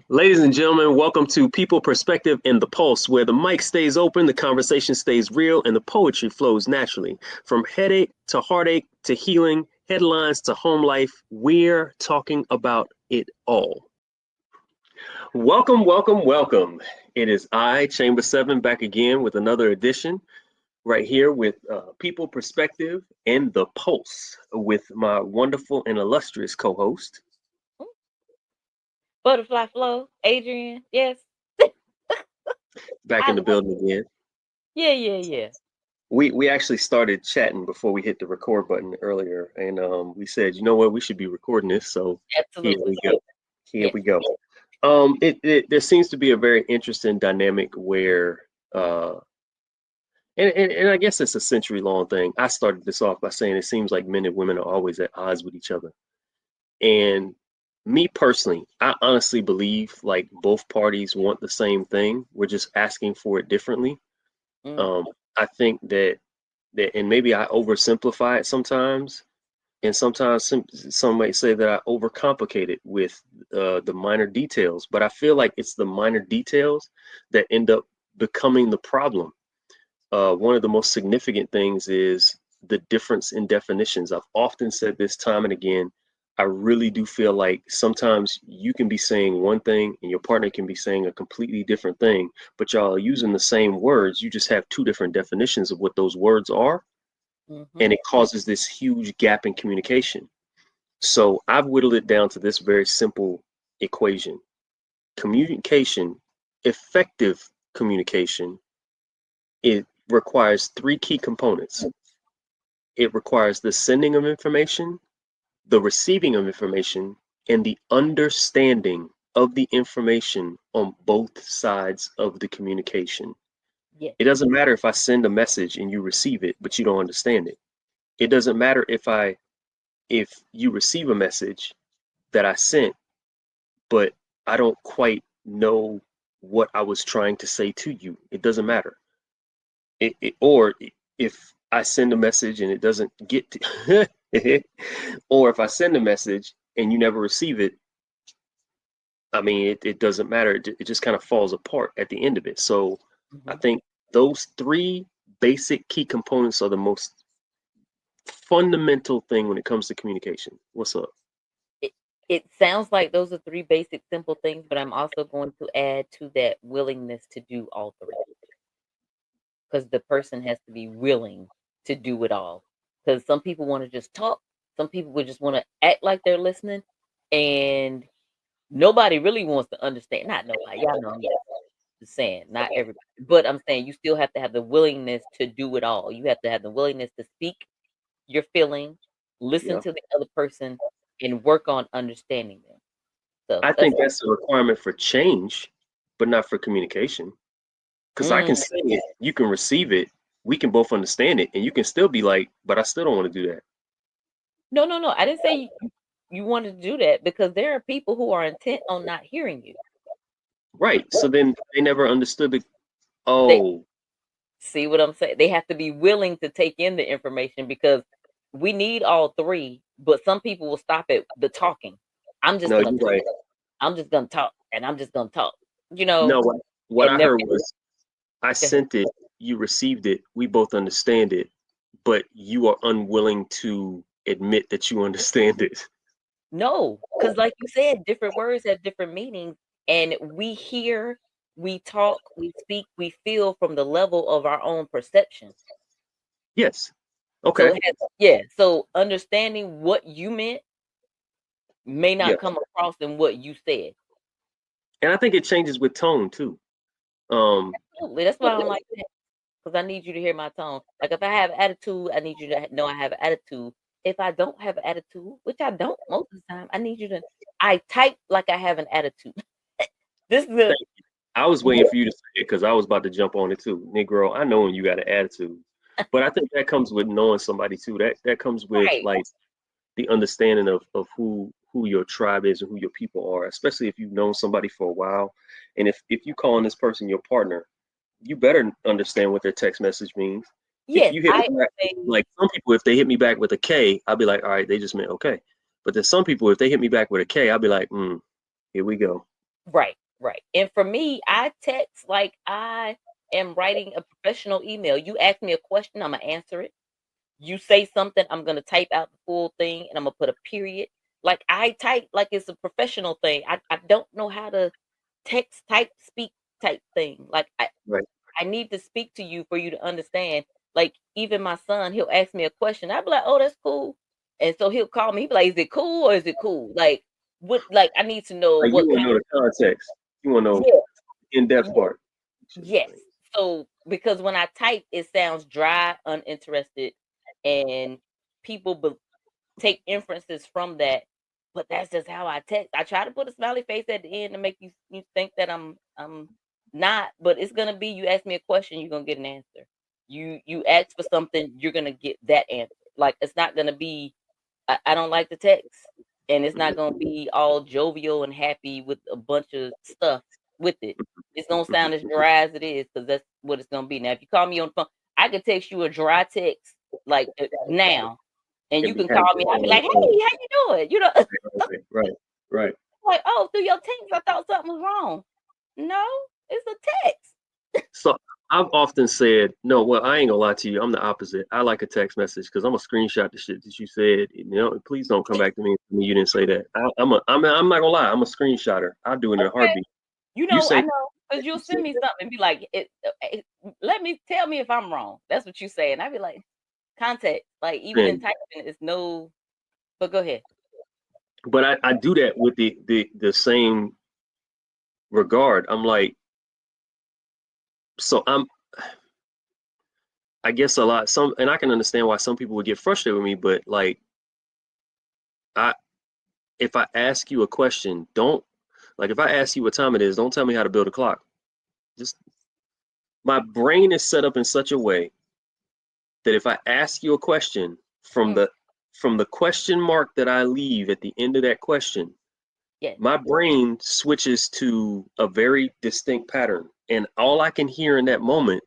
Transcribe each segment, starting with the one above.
Ladies and gentlemen, welcome to People Perspective and the Pulse, where the mic stays open, the conversation stays real, and the poetry flows naturally. From headache to heartache to healing, headlines to home life, we're talking about it all. Welcome, welcome, welcome. It is I, Chamber 7, back again with another edition right here with People Perspective and the Pulse with my wonderful and illustrious co host. Butterfly Flow, Adrian, yes. Back I in the love building again. yeah. We actually started chatting before we hit the record button earlier, and we said, you know what, we should be recording this. So here Absolutely. we go. Here Yes. we go. There seems to be a very interesting dynamic where, uh, and I guess it's a century long thing. I started this off by saying it seems like men and women are always at odds with each other. And me personally, I honestly believe like both parties want the same thing. We're just asking for it differently. Mm. Um, I think and maybe I oversimplify it sometimes, and sometimes some might say that I overcomplicate it with the minor details. But I feel like it's the minor details that end up becoming the problem. One of the most significant things is the difference in definitions. I've often said this time and again. I really do feel like sometimes you can be saying one thing and your partner can be saying a completely different thing, but y'all are using the same words. You just have two different definitions of what those words are, Mm-hmm. and it causes this huge gap in communication. So I've whittled it down to this very simple equation. Communication, effective communication, it requires three key components. It requires the sending of information, the receiving of information, and the understanding of the information on both sides of the communication. Yes. It doesn't matter if I send a message and you receive it, but you don't understand it. It doesn't matter if you receive a message that I sent, but I don't quite know what I was trying to say to you. It doesn't matter. Or if I send a message and it doesn't get to, or if I send a message and you never receive it, I mean, it doesn't matter. It just kind of falls apart at the end of it. So I Mm-hmm. think those three basic key components are the most fundamental thing when it comes to communication. What's up? It, it sounds like those are three basic simple things, but I'm also going to add to that willingness to do all three. Because the person has to be willing to do it all. Because some people want to just talk, some people would just want to act like they're listening, and nobody really wants to understand. Not nobody, y'all know I'm just saying, not everybody. But I'm saying you still have to have the willingness to do it all. You have to have the willingness to speak your feeling, listen Yeah. to the other person, and work on understanding them. So I that's think that's a requirement for change, but not for communication. Because I mm, can say it, you can receive it, we can both understand it, and you can still be like, but I still don't want to do that. no. I didn't say you wanted to do that because there are people who are intent on not hearing you. Right. So then they never understood the, They oh, see what I'm saying? They have to be willing to take in the information because we need all three, but some people will stop at the talking. I'm just no, gonna you're talk. right. I'm just gonna talk and I'm just gonna talk. You know, No, what and I never heard was I go ahead. sent it, you received it, we both understand it, but you are unwilling to admit that you understand it. No, because like you said, different words have different meanings, and we hear, we talk, we speak, we feel from the level of our own perception. Yes. So Okay. it has, yeah. So understanding what you meant may Yeah. not come across in what you said. And I think it changes with tone too. Um, Absolutely. That's why I don't like that because I need you to hear my tone. Like if I have attitude, I need you to know I have an attitude. If I don't have an attitude, which I don't most of the time, I need you to. I type like I have an attitude. This is the I was waiting for you to say it because I was about to jump on it too. Negro, I know when you got an attitude. But I think that comes with knowing somebody too. That comes with right. like the understanding of who your tribe is and who your people are, especially if you've known somebody for a while. And if you calling this person your partner, you better understand what their text message means. If Yes, you hit me I back, say like some people, if they hit me back with a K, I'll be like, all right, they just meant okay. But there's some people, if they hit me back with a K, I'll be like, here we go. Right, right. And for me, I text like I am writing a professional email. You ask me a question, I'm gonna answer it. You say something, I'm gonna type out the full thing and I'm gonna put a period. Like I type like it's a professional thing. I don't know how to text type speak type thing. Like Right. I need to speak to you for you to understand. Like even my son, he'll ask me a question. I'll be like, "Oh, that's cool." And so he'll call me. He'll be like, "Is it cool or is it cool?" Like what? Like I need to know Like you what want to kind know of the context. You want to know yeah, in-depth yeah, part. yes. So because when I type, it sounds dry, uninterested, and people take inferences from that. But that's just how I text. I try to put a smiley face at the end to make you think that I'm not, but it's gonna be you ask me a question, you're gonna get an answer. You ask for something, you're gonna get that answer. Like it's not gonna be I don't like the text, and it's not gonna be all jovial and happy with a bunch of stuff with it. It's gonna sound as dry as it is because that's what it's gonna be. Now, if you call me on the phone, I can text you a dry text like now, and And you be can happy call me. I'll be on like, the phone. "Hey, how you doing?" You know, Right, right, right. like, "Oh, through your text, I thought something was wrong." No, it's a text. So I've often said, no, well, I ain't gonna lie to you. I'm the opposite. I like a text message because I'm a screenshot the shit that you said. You know, please don't come back to me and tell me you didn't say that. I'm not gonna lie. I'm a screenshotter. I'll do it in a Okay, heartbeat. you You know, say I know because you you'll said send me that, something and be like, let me tell me if I'm wrong." That's what you say, and I be like, "Context, like even in man. typing, it's no." But go ahead. But I do that with the same regard. I'm like, so I guess a lot some and I can understand why some people would get frustrated with me, but like I if I ask you a question, don't like if I ask you what time it is, don't tell me how to build a clock. Just my brain is set up in such a way that if I ask you a question Mm, from the question mark that I leave at the end of that question, yes. my brain switches to a very distinct pattern. And all I can hear in that moment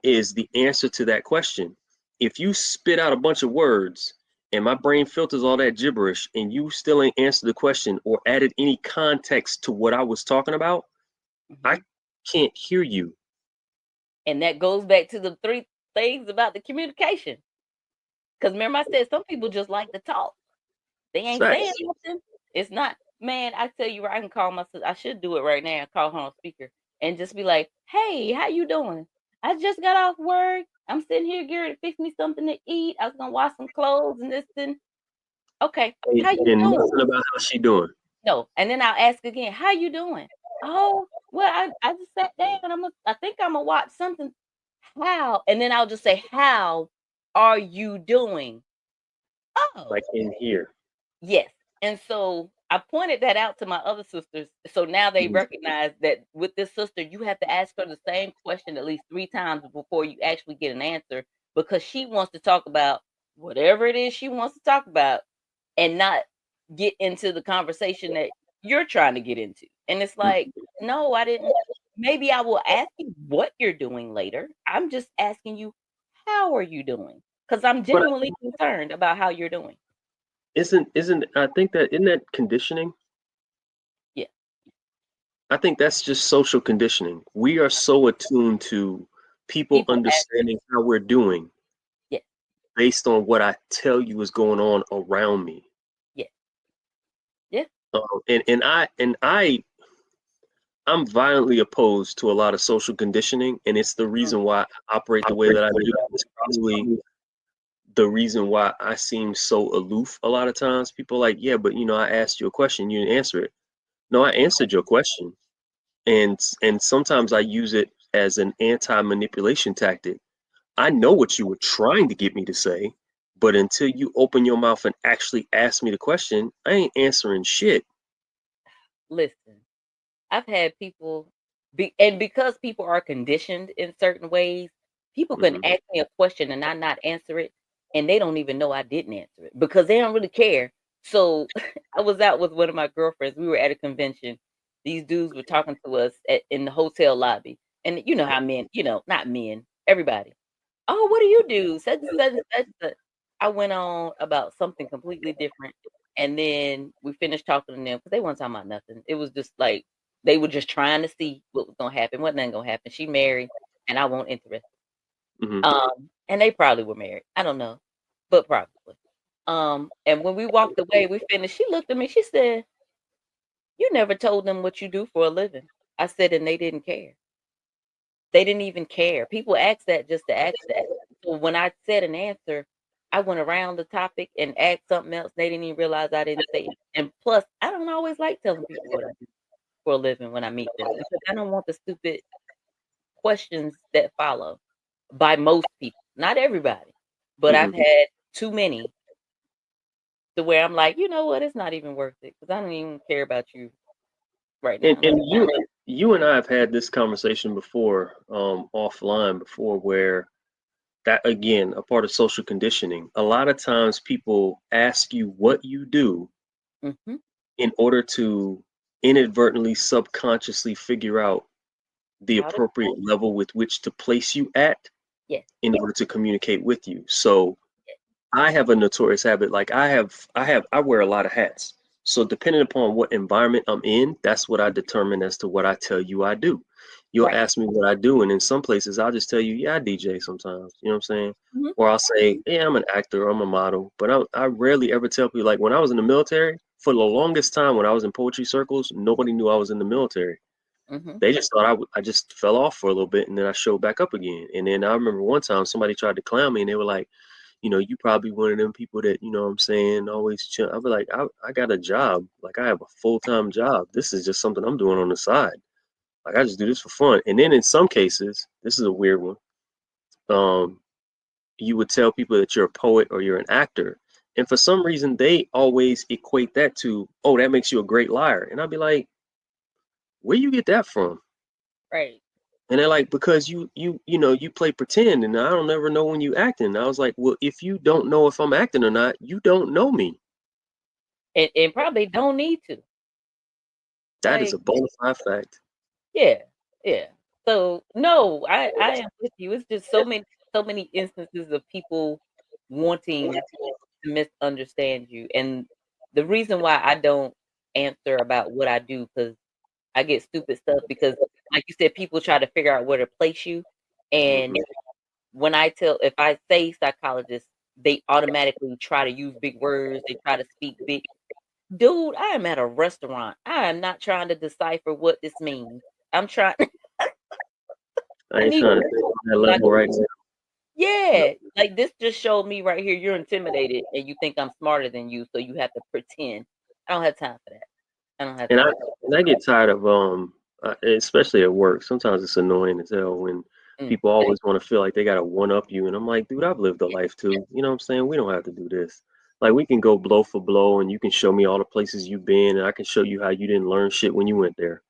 is the answer to that question. If you spit out a bunch of words and my brain filters all that gibberish and you still ain't answered the question or added any context to what I was talking about, I Mhm. can't hear you. And that goes back to the 3 things about the communication. Because remember I said some people just like to talk. They It's ain't saying facts. nothing. It's not man, I tell you, I can call my sis I should do it right now, call her on speaker and just be like, "Hey, how you doing? I just got off work. I'm sitting here getting ready to fix me something to eat. I was gonna wash some clothes and this and okay, how you And doing?" nothing about how she doing. No, and then I'll ask again, "How you doing?" "Oh, well, I just sat down. I think Imma watch something." "How?" And then I'll just say, "How are you doing?" "Oh." Like in here. Yes, and so I pointed that out to my other sisters, so now they Mhm. recognize that with this sister, you have to ask her the same question at least 3 times before you actually get an answer, because she wants to talk about whatever it is she wants to talk about and not get into the conversation that you're trying to get into, and it's like, "No, I didn't." Maybe I will ask you what you're doing later. I'm just asking you, "How are you doing?" Because 'Cause I'm But genuinely concerned about how you're doing. isn't I think that isn't that conditioning? Yeah, I think that's just social conditioning. We are so attuned to people people ask. understanding how we're doing Yeah, based on what I tell you is going on around me. yeah, yeah. And I'm violently opposed to a lot of social conditioning, and it's the reason why I operate the way that I do. It's probably the reason why I seem so aloof a lot of times. People are like, yeah, but I asked you a question, you didn't answer it. No, I answered your question, and sometimes I use it as an anti-manipulation tactic. I know what you were trying to get me to say, but until you open your mouth and actually ask me the question, I ain't answering shit. Listen, I've had people because people are conditioned in certain ways, people can Hmm. ask me a question and I not answer it, and they don't even know I didn't answer it because they don't really care. So I was out with one of my girlfriends. We were at a convention. These dudes were talking to us in the hotel lobby, and you know how men, not men, everybody. Oh, what do you do? Such and such and such. I went on about something completely different, And then we finished talking to them because they weren't talking about nothing. It was just like they were just trying to see what was gonna happen. Wasn't nothing gonna happen. She married, and I wasn't interested. Hmm. And they probably were married. I don't know, but probably. And when we walked away, we finished. She looked at me. She said, "You never told them what you do for a living." I said, and they didn't care. They didn't even care. People ask that just to ask that. So when I said an answer, I went around the topic and asked something else. They didn't even realize I didn't say it. And plus, I don't always like telling people what I do for a living when I meet them because I don't want the stupid questions that follow by most people. Not everybody, but Hmm. I've had too many to where I'm like, you know what? It's not even worth it because I don't even care about you right And now. you and I have had this conversation before, offline before, where that again, a part of social conditioning. A lot of times people ask you what you do Hmm. in order to inadvertently, subconsciously figure out the How to? appropriate level with which to place you at Yes. in order to communicate with you. So I have a notorious habit. Like I wear a lot of hats. So depending upon what environment I'm in, that's what I determine as to what I tell you I do. You'll Right. ask me what I do, and in some places I'll just tell you, yeah, I DJ sometimes. You know what I'm saying? Hmm. Or I'll say, yeah, I'm an actor, or I'm a model. But I rarely ever tell people, like when I was in the military, for the longest time when I was in poetry circles, nobody knew I was in the military. Hmm. They just thought I just fell off for a little bit and then I showed back up again. And then I remember one time somebody tried to clown me and they were like, you probably one of them people that, what I'm saying, always chill. I'll be like, I got a job. Like I have a full-time job. This is just something I'm doing on the side. Like I just do this for fun. And then in some cases, this is a weird one. Um, you would tell people that you're a poet or you're an actor. And for some reason, they always equate that to, oh, that makes you a great liar. And I'd be like, where you get that from? Right. And they're like, because you play pretend, and I don't ever know when you acting. And I was like, well, if you don't know if I'm acting or not, you don't know me. And probably don't need to. That is Like, a bona fide fact. yeah, yeah. So no, I am with you. It's just so many instances of people wanting to misunderstand you. And the reason why I don't answer about what I do, because I get stupid stuff because like you said, people try to figure out where to place you. And Hmm. if I say psychologist, they automatically try to use big words, they try to speak big. Dude, I am at a restaurant. I am not trying to decipher what this means. I'm trying I I ain't need trying to think on that like, level right now. No. yeah, like this just showed me right here you're intimidated and you think I'm smarter than you, so you have to pretend. I don't have time for that. I don't have And I time. and I get tired of especially at work. Sometimes it's annoying as hell when Mm. people always want to feel like they gotta one up you. And I'm like, dude, I've lived a life too. You know what I'm saying? We don't have to do this. Like we can go blow for blow, and you can show me all the places you've been, and I can show you how you didn't learn shit when you went there.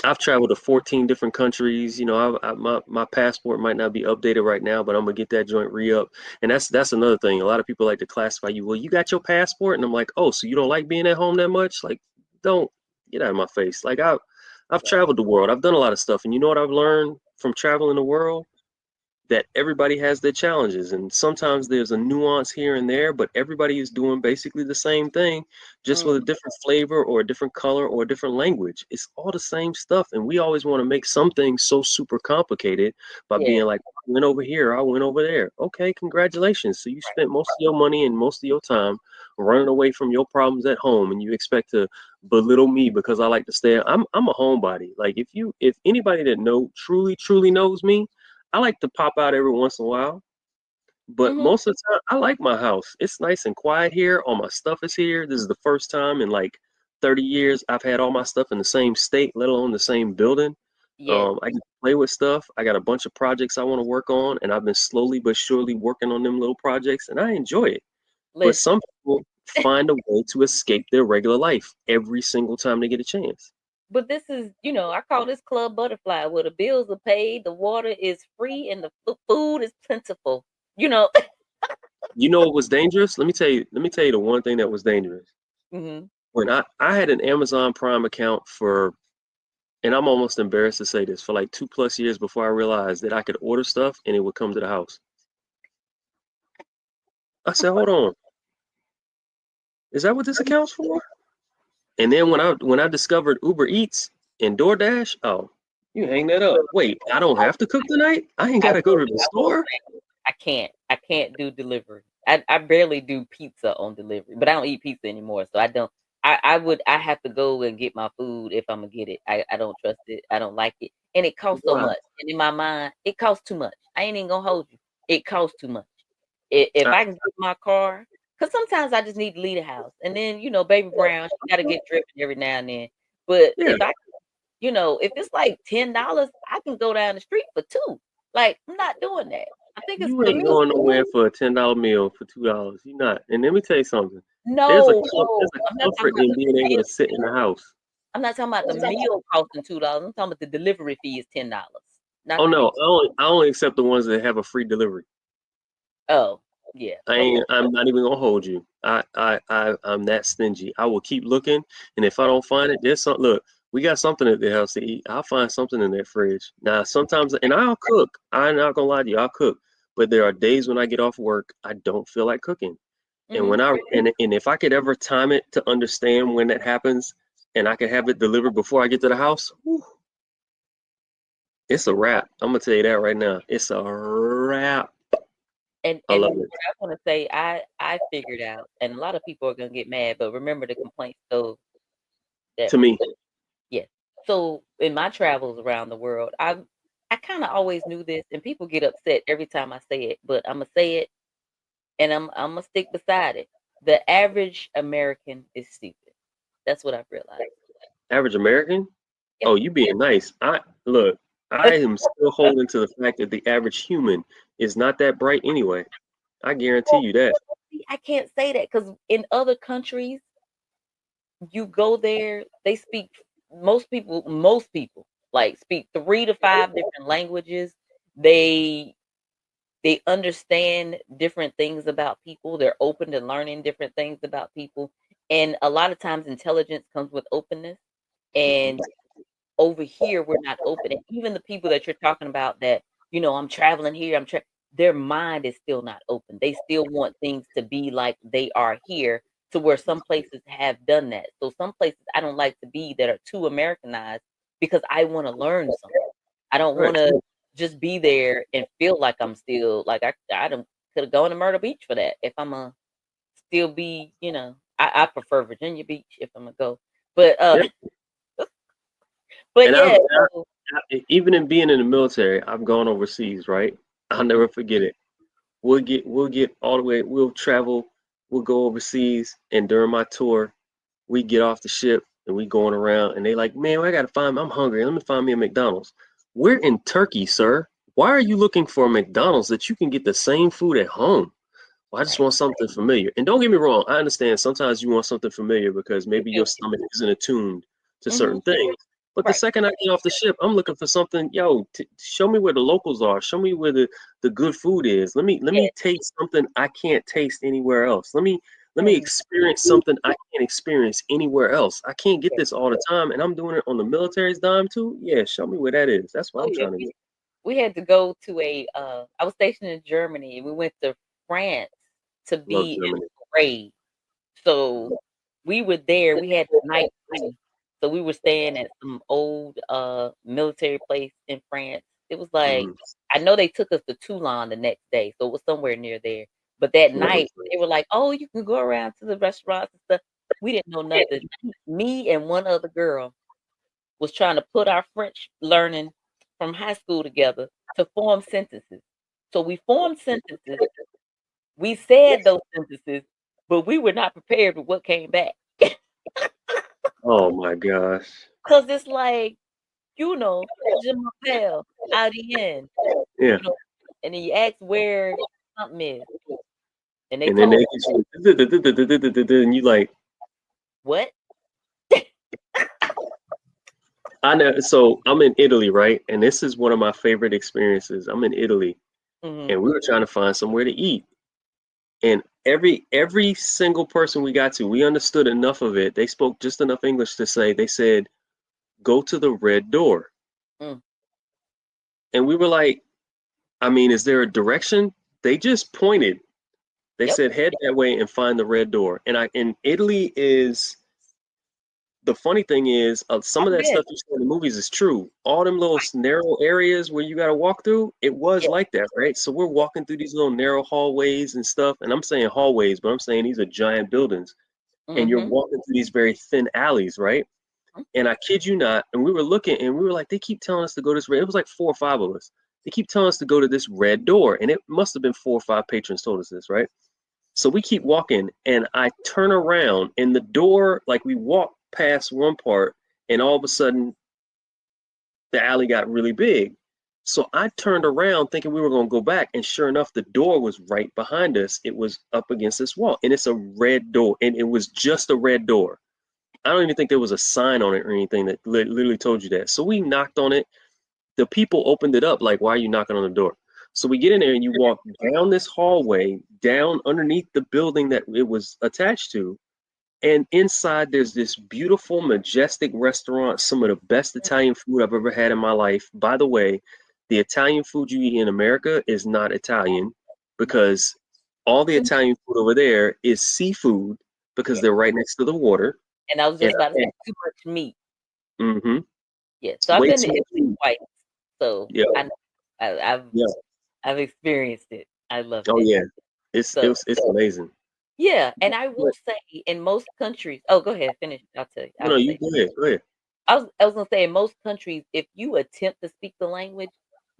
I've traveled to 14 different countries. My passport might not be updated right now, but I'm gonna get that joint re-up. And that's another thing. A lot of people like to classify you. Well, you got your passport, and I'm like, oh, so you don't like being at home that much? Like, don't get out of my face. Like I've Right. traveled the world. I've done a lot of stuff, and you know what I've learned from traveling the world? That everybody has their challenges and sometimes there's a nuance here and there, but everybody is doing basically the same thing, just with a Mm. different flavor or a different color or a different language. It's all the same stuff, and we always want to make some things so super complicated by Yeah. being like, I went over here, I went over there. Okay, congratulations. So you spent most of your money and most of your time running away from your problems at home, and you expect to belittle me because I like to stay. I'm a homebody. Like if anybody that truly knows me, I like to pop out every once in a while, but Mhm. most of the time, I like my house. It's nice and quiet here. All my stuff is here. This is the first time in like 30 years I've had all my stuff in the same state, let alone the same building. Yes. I get to play with stuff. I got a bunch of projects I want to work on, and I've been slowly but surely working on them little projects, and I enjoy it. But Listen. some people find a way to escape their regular life every single time they get a chance. But this is, I call this club butterfly where the bills are paid, the water is free, and the food is plentiful. You know. You know what was dangerous? Let me tell you the one thing that was dangerous. Mhm. When I had an Amazon Prime account for, and I'm almost embarrassed to say this, for like 2+ years before I realized that I could order stuff and it would come to the house. I said, hold on, is that what this accounts for? And then when I discovered Uber Eats and DoorDash, oh, you hang that up. Wait, I don't have to cook tonight? I ain't gotta go to the I will store? say I can't do delivery. I barely do pizza on delivery, but I don't eat pizza anymore, so I don't. I have to go and get my food if I'm gonna get it. I don't trust it. I don't like it, and it costs so Why? much. And in my mind, it costs too much. I ain't even gonna hold you. It costs too much. If I, I can get my car, because sometimes I just need to leave the house, and then baby Brown, she got to get driven every now and then. But yeah, if if it's like $10, I can go down the street for two. Like, I'm not doing that. I think it's you the ain't meal. going nowhere for a $10 meal for $2. You're not. And let me tell you something. No, There's no, a I'm not talking comfort about in the being able meal. to sit in the house. I'm not talking about the meal costing $2. I'm talking about the delivery fee is $10, not Oh the no, meal. I only accept the ones that have a free delivery. Oh, yeah. Okay. I'm not even gonna hold you. I'm that stingy. I will keep looking, and if I don't find it, there's some. Look, we got something at the house to eat. I'll find something in that fridge. Now, sometimes, and I'll cook. I'm not gonna lie to you, I'll cook. But there are days when I get off work, I don't feel like cooking. And Mhm. and if I could ever time it to understand when that happens, and I could have it delivered before I get to the house, whew, it's a wrap. I'm gonna tell you that right now. It's a wrap. And I love and it. what I wanna say, I figured out, and a lot of people are gonna get mad, but remember the complaint stove that To me, yeah. So, in my travels around the world, I kinda always knew this, and people get upset every time I say it, but Imma say it, and Imma stick beside it. The average American is stupid. That's what I've realized. average American. Yeah. Oh, you being nice. I look, I am still holding to the fact that the average human is not that bright anyway. I guarantee Well, you that. see, I can't say that because in other countries, you go there, they speak most people, like, speak 3 to 5 different languages. They They understand different things about people. They're open to learning different things about people. And a lot of times intelligence comes with openness. Mhm. And over here, we're not open. And even the people that you're talking about that, I'm traveling here, their mind is still not open. They still want things to be like they are here, to where some places have done that. So some places I don't like to be that are too Americanized because I want to learn something. I don't Right. wanna just be there and feel like I'm still like I done coulda gone to Myrtle Beach for that if Imma still be, I prefer Virginia Beach if Imma go. But, Yep. but And yeah, so even in being in the military, I've gone overseas, right? I'll mhm, never forget it. We'll get all the way, we'll travel, we'll go overseas, and during my tour, we get off the ship and we going around and they like, man, I'm hungry. Let me find me a McDonald's. We're in Turkey, sir. Why are you looking for a McDonald's that you can get the same food at home? Well, I just right, want something familiar. And don't get me wrong, I understand sometimes you want something familiar because you maybe feel your stomach isn't attuned to mhm, certain things. But the right, second I get off the ship, I'm looking for something. Yo, show me where the locals are. Show me where the good food is. Let me yeah, taste something I can't taste anywhere else. Let me and experience something I can't experience anywhere else. I can't get yeah, this all the time, and I'm doing it on the military's dime too. Yeah, show me where that is. That's what oh I'm yeah, trying to get. we had to go to I was stationed in Germany, and we went to France to Love be in Germany. a parade. So, we were there, we had the night free. So, we were staying at some old, military place in France. It was like Hmm. I know they took us to Toulon the next day, so it was somewhere near there. But that Yeah, night, they were like, "Oh, you can go around to the restaurants and stuff." We didn't know nothing. Me and one other girl was trying to put our French learning from high school together to form sentences. So, we formed sentences, we said those sentences, but we were not prepared with what came back. oh my gosh. 'Cause it's like, je m'appelle, Adrienne, Yeah. and then you ask where something is, and they And then they told get you, and you like, what? I know. So I'm in Italy, right? And this is one of my favorite experiences. I'm in Italy, Mhm, and we were trying to find somewhere to eat. And every single person we got to, we understood enough of it. They spoke just enough English to say, they said, go to the red door. mm, And we were like, I mean, is there a direction? They just pointed. They Yep. said head that way and find the red door. And Italy is the funny thing is some of I've that been. stuff you see in the movies is true. All them little narrow areas where you got to walk through, it was Yeah. like that, right? So we're walking through these little narrow hallways and stuff, and I'm saying hallways, but I'm saying these are giant buildings, and you're Mm-hmm. walking through these very thin alleys, right? And I kid you not, and we were looking, and we were like, they keep telling us to go this way. It was like 4 or 5 of us. They keep telling us to go to this red door, and it must have been 4 or 5 patrons told us this, right? So we keep walking, and I turn around, and the door, like we walk past one part, and all of a sudden the alley got really big. So I turned around thinking we were going to go back, and sure enough, the door was right behind us. It was up against this wall, and it's a red door, and it was just a red door. I don't even think there was a sign on it or anything that literally told you that. So we knocked on it. The people opened it up, like, why are you knocking on the door? So we get in there, and you walk down this hallway, down underneath the building that it was attached to, and inside there's this beautiful, majestic restaurant, some of the best Italian food I've ever had in my life. By the way, the Italian food you eat in America is not Italian because all the Too much. Italian food over there is seafood because Yeah. they're right next to the water. And I was And just about to say too much meat. mm-hmm, Yeah. it's So I've way been to too much Italy food. twice. So Yeah, I know I've yeah. I've experienced it. I loved Oh it. yeah. It's So it's amazing. yeah, and I will say in most countries. Oh, go ahead, finish. I'll tell you. No, I'll no, you say. go ahead. Go ahead. I was gonna say in most countries, if you attempt to speak the language,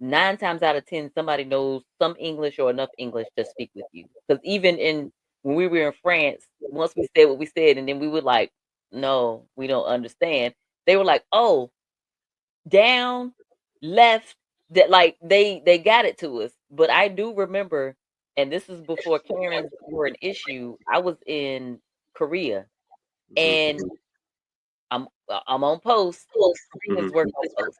9 times out of 10, somebody knows some English or enough English to speak with you. Because even in when we were in France, once we said what we said, and then we were like, "No, we don't understand." They were like, "Oh, down, left." That like they got it to us. But I do remember, and this is before Karens were an issue. I was in Korea, and Mm-hmm, I'm on post. hmm Koreans work on post.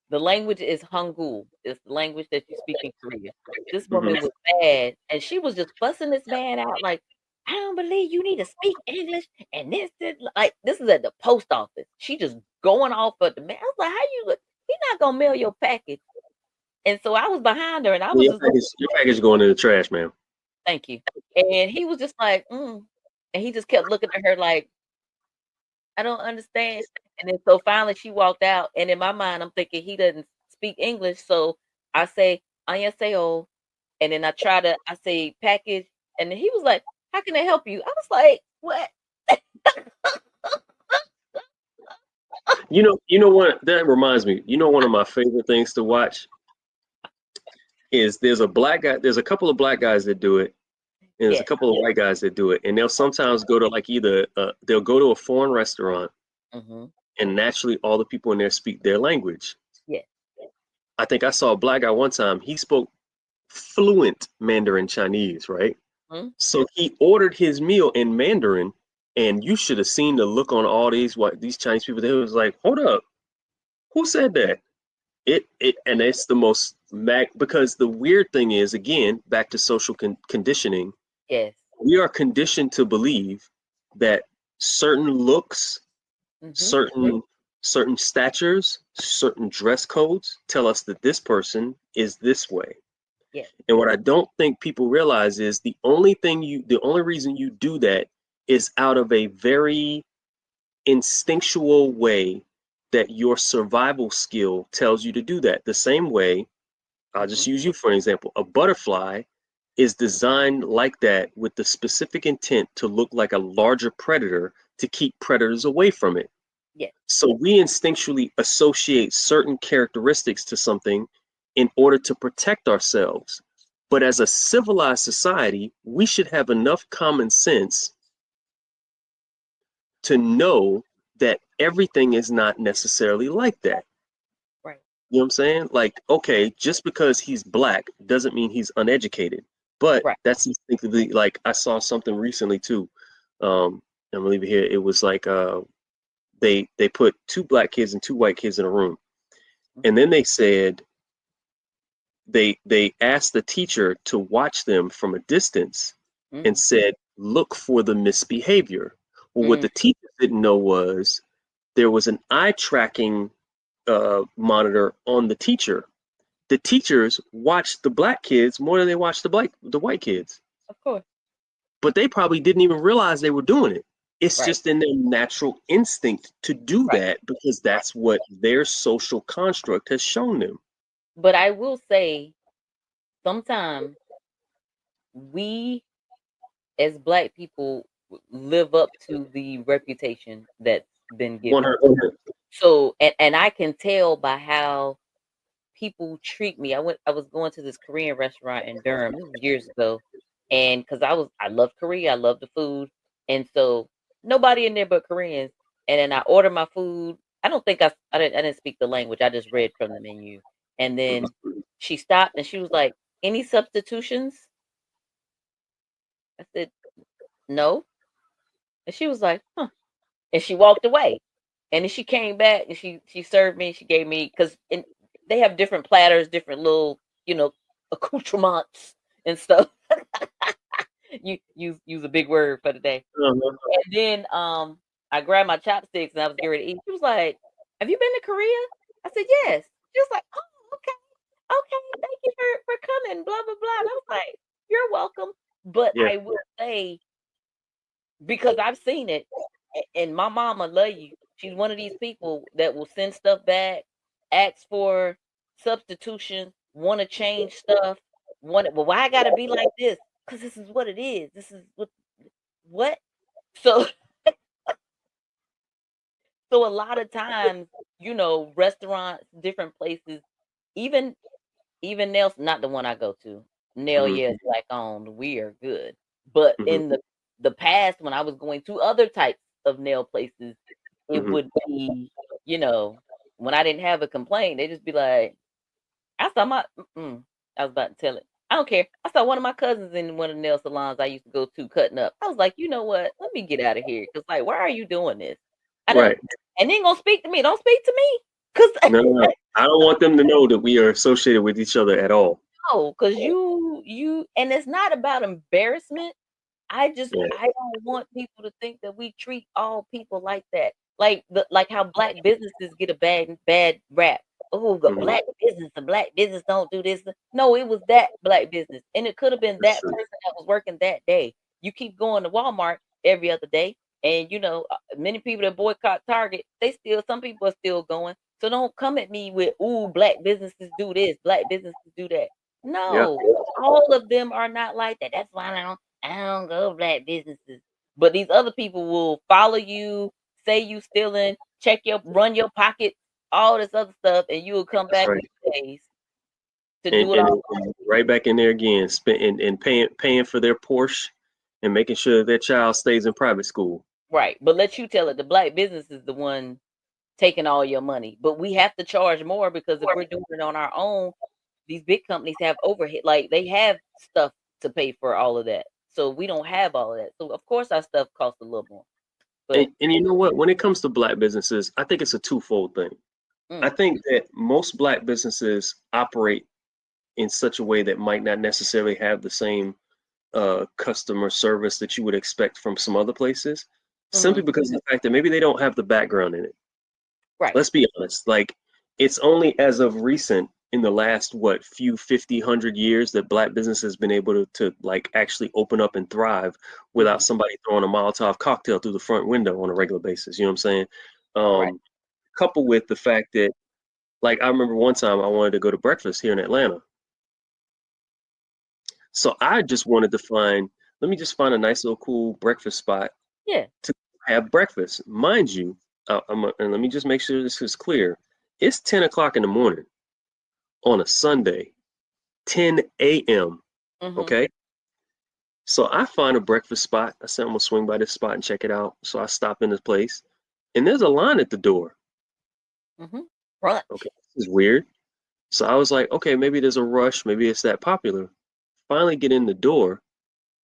The language is Hangul. It's the language that you speak in Korea. This hmm woman was mad, and she was just fussing this man out like, "I don't believe you need to speak English." And this like this is at the post office. She just going off at the man. I was like, "How you? He not gonna mail your package." And so I was behind her, and I Yeah, was just like, your package is going in the trash, man. "Thank you." And he was just like, and he just kept looking at her like, "I don't understand." And then so finally she walked out, and in my mind, I'm thinking he doesn't speak English, so I say, "Annyeonghaseyo," and then I say package, and then he was like, "How can I help you?" I was like, "What?" You know what? That reminds me. You know, one of my favorite things to watch is there's a black guy. There's a couple of black guys that do it, and there's a Yes. couple of white guys that do it. And they'll sometimes go to like either they'll go to a foreign restaurant, Mhm. and naturally all the people in there speak their language. Yes. I think I saw a black guy one time. He spoke fluent Mandarin Chinese, right? Mhm. So he ordered his meal in Mandarin, and you should have seen the look on all these Chinese people. They was like, "Hold up, who said that?" And it's the most mag because the weird thing is, again, back to social conditioning. Yes. We are conditioned to believe that certain looks, Mhm. certain certain statures, certain dress codes tell us that this person is this way. Yes. And what I don't think people realize is the only reason you do that is out of a very instinctual way that your survival skill tells you to do that. The same way, I'll just Mhm. use you for an example. A butterfly is designed like that with the specific intent to look like a larger predator to keep predators away from it. Yes. So we instinctually associate certain characteristics to something in order to protect ourselves. But as a civilized society, we should have enough common sense to know that everything is not necessarily like that. Right. You know what I'm saying? Like, okay, just because he's black doesn't mean he's uneducated. But Right. that's instinctively like I saw something recently too. I'm gonna leave it here. It was like they put two black kids and two white kids in a room. And Mhm. then they said they asked the teacher to watch them from a distance and Mhm. said, look for the misbehavior. Well, what Mm. the teacher didn't know was there was an eye tracking monitor on the teacher. The teachers watched the black kids more than they watched the white kids. Of course. but they probably didn't even realize they were doing it. It's Right. just in their natural instinct to do Right. that because Right. that's what their social construct has shown them. But I will say, sometimes we as Black people live up to the reputation that's been given. 100%. So, and I can tell by how people treat me. I was going to this Korean restaurant in Durham, this was years ago, and because I love Korea, I love the food, and so nobody in there but Koreans. And then I ordered my food. I don't think I didn't speak the language. I just read from the menu. And then she stopped and she was like, "Any substitutions?" I said, "No." And she was like, "Huh." And she walked away. And then she came back and she served me. She gave me, because they have different platters, different little, accoutrements and stuff. You use a big word for the day. Uh-huh. And then I grabbed my chopsticks and I was getting ready to eat. She was like, "Have you been to Korea?" I said, "Yes." She was like, "Oh, okay, okay, thank you for coming." Blah blah blah. And I was like, "You're welcome." But Yeah, I will say, because I've seen it, and my mama love you. She's one of these people that will send stuff back, ask for substitution, want to change stuff. Well, why I gotta be like this? Because this is what it is. This is what. So so a lot of times, restaurants, different places, even even nails, not the one I go to. Nail, hmm yes, Black owned. We are good. But hmm in the past, when I was going to other types of nail places, it hmm would be, you know, when I didn't have a complaint, they just be like, I saw my, I was about to tell it. I don't care. I saw one of my cousins in one of the nail salons I used to go to cutting up. I was like, you know what? Let me get out of here. Cause like, why are you doing this? I don't, Right. and then gonna speak to me. Don't speak to me. Cause No, no, no. I don't want them to know that we are associated with each other at all. no, cause and it's not about embarrassment. Yeah. I don't want people to think that we treat all people like that. Like how Black businesses get a bad rap. Oh, the hmm Black business don't do this. No, it was that Black business. And it could have been That's that true. person that was working that day. You keep going to Walmart every other day, and many people that boycott Target, some people are still going. So don't come at me with, ooh, Black businesses do this, Black businesses do that. Yeah. No, all of them are not like that. That's why I don't go Black businesses. But these other people will follow you, say you stealing, run your pocket, all this other stuff, and you will come That's back right. in 2 days to do it all. And right back in there again, and paying for their Porsche and making sure their child stays in private school. Right. But let you tell it, the Black business is the one taking all your money. But we have to charge more, because if we're doing it on our own, these big companies have overhead, like they have stuff to pay for all of that. So we don't have all of that. So of course our stuff costs a little more. But And you know what? When it comes to black businesses, I think it's a twofold thing. I mm, think that most black businesses operate in such a way that might not necessarily have the same customer service that you would expect from some other places, simply mhm, because of the fact that maybe they don't have the background in it. right. Let's be honest. Like, it's only as of recent in the last what few 50 100 years that black business has been able to like actually open up and thrive without Mhm, somebody throwing a Molotov cocktail through the front window on a regular basis. You know what I'm saying? right. Um, Coupled with the fact that, like, I remember one time I wanted to go to breakfast here in Atlanta, so I just wanted to let me just find a nice little cool breakfast spot Yeah. to have breakfast. Mind you, and let me just make sure this is clear. It's 10 o'clock in the morning on a Sunday, 10 a.m. Mhm, Okay. So I find a breakfast spot. I said, I'm going to swing by this spot and check it out. So I stop in this place, and there's a line at the door. mhm. Okay. Brunch. This is weird. So I was like, okay, maybe there's a rush. Maybe it's that popular. Finally get in the door.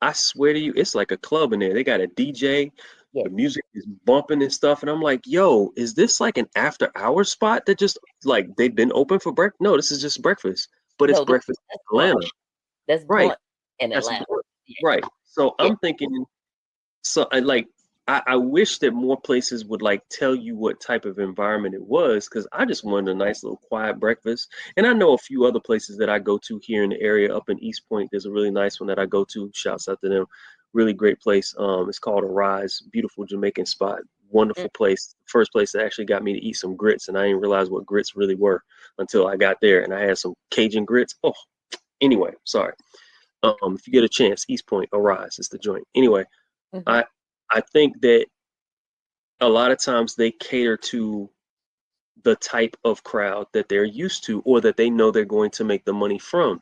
I swear to you, it's like a club in there. They got a DJ. The Yes. music is bumping and stuff. And I'm like, yo, is this like an after hours spot that just like they've been open for breakfast? No, this is just breakfast, but it's No, breakfast that's in brunch. Atlanta. That's Right. brunch in That's Atlanta. Yeah, right. So yeah. I'm thinking, so I wish that more places would like tell you what type of environment it was, because I just wanted a nice little quiet breakfast. And I know a few other places that I go to here in the area up in East Point. There's a really nice one that I go to. Shouts out to them. really great place. It's called Arise, beautiful Jamaican spot, wonderful place. First place that actually got me to eat some grits, and I didn't realize what grits really were until I got there, and I had some Cajun grits. Oh, anyway, sorry. If you get a chance, East Point, Arise is the joint. Anyway, Mm-hmm. I I think that a lot of times they cater to the type of crowd that they're used to or that they know they're going to make the money from.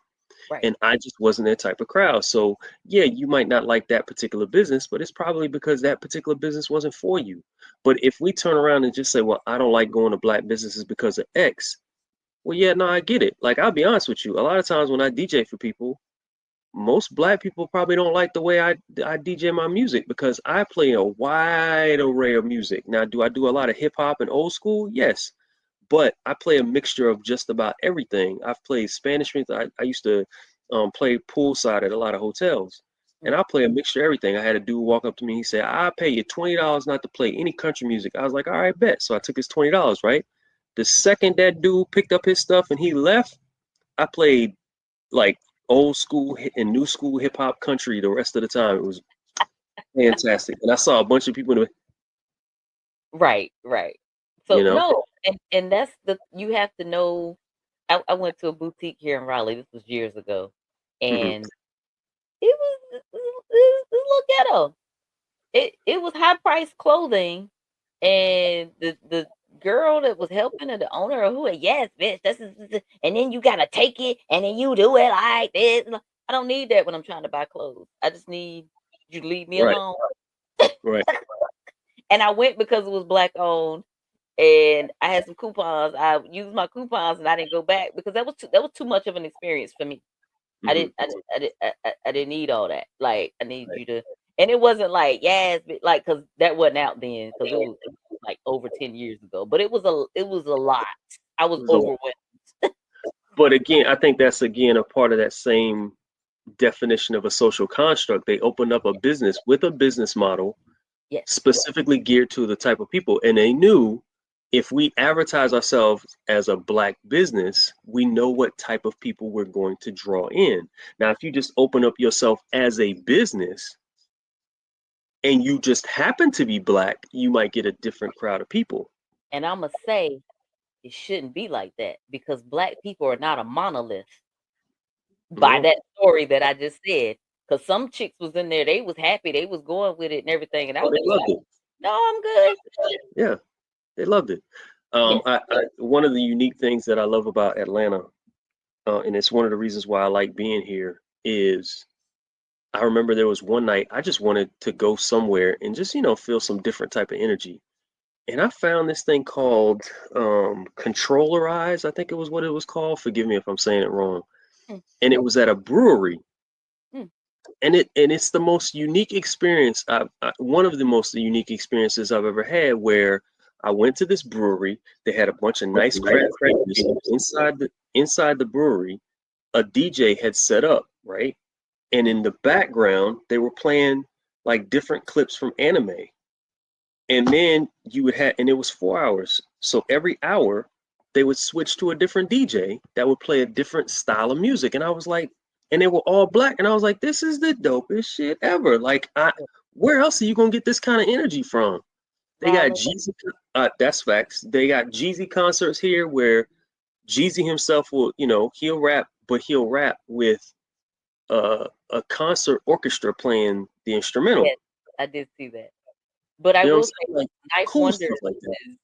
Right. And I just wasn't that type of crowd. So, yeah, you might not like that particular business, but it's probably because that particular business wasn't for you. But if we turn around and just say, well, I don't like going to black businesses because of X, well, yeah, no, I get it. Like, I'll be honest with you. A lot of times when I DJ for people, most black people probably don't like the way I DJ my music because I play a wide array of music. Now, do I do a lot of hip hop and old school? Yes, but I play a mixture of just about everything. I've played Spanish music. I used to play poolside at a lot of hotels, and I play a mixture of everything. I had a dude walk up to me. He said, "I'll pay you $20 not to play any country music." I was like, "All right, bet." So I took his $20, right? The second that dude picked up his stuff and he left, I played like old school and new school hip hop country the rest of the time. It was fantastic, and I saw a bunch of people, Right, right. you So know. no, and that's you have to know. I went to a boutique here in Raleigh. This was years ago, Hmm. and it was a little ghetto. It was high priced clothing, and the girl that was helping her, the owner or who, yes, bitch, this, and then you gotta take it, and then you do it like this. I don't need that when I'm trying to buy clothes. I just need you to leave me Right, alone. right. And I went because it was black owned, and I had some coupons. I used my coupons, and I didn't go back because that was too much of an experience for me. I Hmm. didn't I didn't I didn't I didn't need all that. Like, I need Right. you to, and it wasn't like, yes, like, because that wasn't out then, because it was like over 10 years ago. But it was a lot. I It was was a lot. overwhelmed. But again, I think that's again a part of that same definition of a social construct. They opened up a business with a business model Yes. specifically geared to the type of people. And they knew if we advertise ourselves as a black business, we know what type of people we're going to draw in. Now, if you just open up yourself as a business and you just happen to be black, you might get a different crowd of people. And I'ma say it shouldn't be like that, because black people are not a monolith by No, that story that I just said. Because some chicks was in there, they was happy, they was going with it and everything, and I oh, was they just loved like, it. no, I'm good. Yeah, they loved it. Yes. One of the unique things that I love about Atlanta, and it's one of the reasons why I like being here, is I remember there was one night I just wanted to go somewhere and just, feel some different type of energy. And I found this thing called Controller Eyes, I think it was what it was called. Forgive me if I'm saying it wrong. Mm, And it was at a brewery. mm, And it's the most unique experience. One of the most unique experiences I've ever had where I went to this brewery. They had a bunch of nice craft beers inside the brewery. A DJ had set up, right? And mm. in the background they were playing like different clips from anime, and then you would have, and it was 4 hours, so every hour they would switch to a different DJ that would play a different style of music, and I was like, and they were all black, and I was like, this is the dopest shit ever. Like, where else are you gonna get this kind of energy from? They got Raleigh. Jeezy. That's facts. They got Jeezy concerts here where Jeezy himself will, he'll rap, but he'll rap with a concert orchestra playing the instrumental. Yes, I did see that. But I You know will what say I'm saying? Like Knife cool Wonder stuff like that. is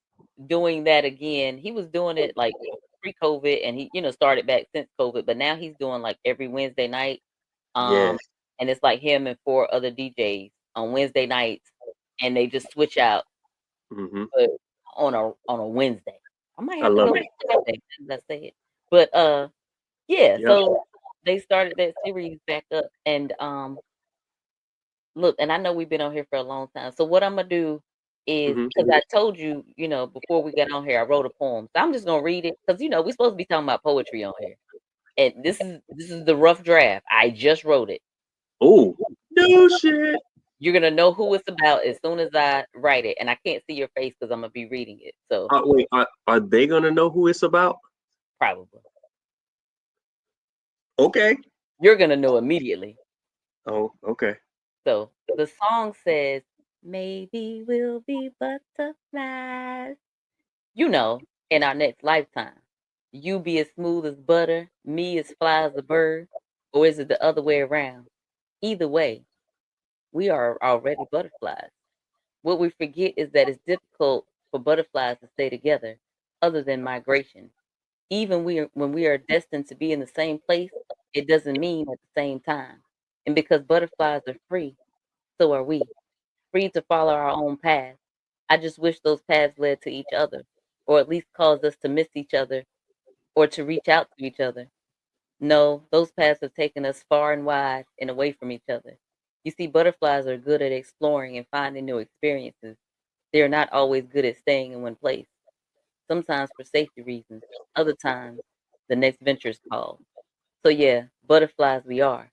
doing that again. He was doing it like pre-COVID, and he, started back since COVID, but now he's doing like every Wednesday night. Yeah. Um, and it's like him and four other DJs on Wednesday nights, and they just switch out, Hmm. but on a Wednesday. I might I have to love go it. Wednesday, now that I say it. But yeah, Yep. so they started that series back up, and look, and I know we've been on here for a long time. So what I'm gonna do is, Hmm. because I told you, before we got on here, I wrote a poem. So I'm just gonna read it, because we're supposed to be talking about poetry on here. And this is the rough draft. I just wrote it. Oh, no shit. You're gonna know who it's about as soon as I write it, and I can't see your face because I'm gonna be reading it. So Wait, are they gonna know who it's about? probably Okay. you're gonna know immediately. Oh, okay. So the song says, maybe we'll be butterflies, you know, in our next lifetime. You be as smooth as butter, me as fly as a bird, or is it the other way around? Either way, we are already butterflies. What we forget is that it's difficult for butterflies to stay together, other than migration. Even when we are destined to be in the same place, it doesn't mean at the same time. And because butterflies are free, so are we, free to follow our own paths. I just wish those paths led to each other, or at least caused us to miss each other or to reach out to each other. No, those paths have taken us far and wide and away from each other. You see, butterflies are good at exploring and finding new experiences. They are not always good at staying in one place, sometimes for safety reasons, other times the next venture's called. So yeah, butterflies we are.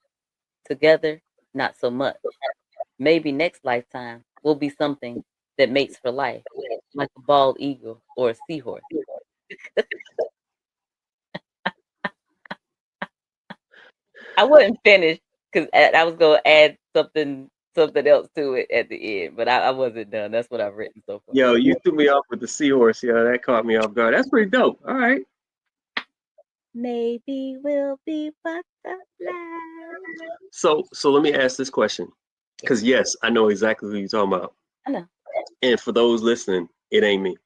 Together, not so much. Maybe next lifetime will be something that mates for life, like a bald eagle or a seahorse. I wouldn't finish because I was gonna add something else to it at the end, but I wasn't done. That's what I've written so far. Yo, you threw me off with the seahorse. Yeah, that caught me off guard. That's pretty dope. All right. Maybe we'll be butterflies. So let me ask this question, Yeah, because yes, I know exactly who you're talking about. I know. And for those listening, it ain't me.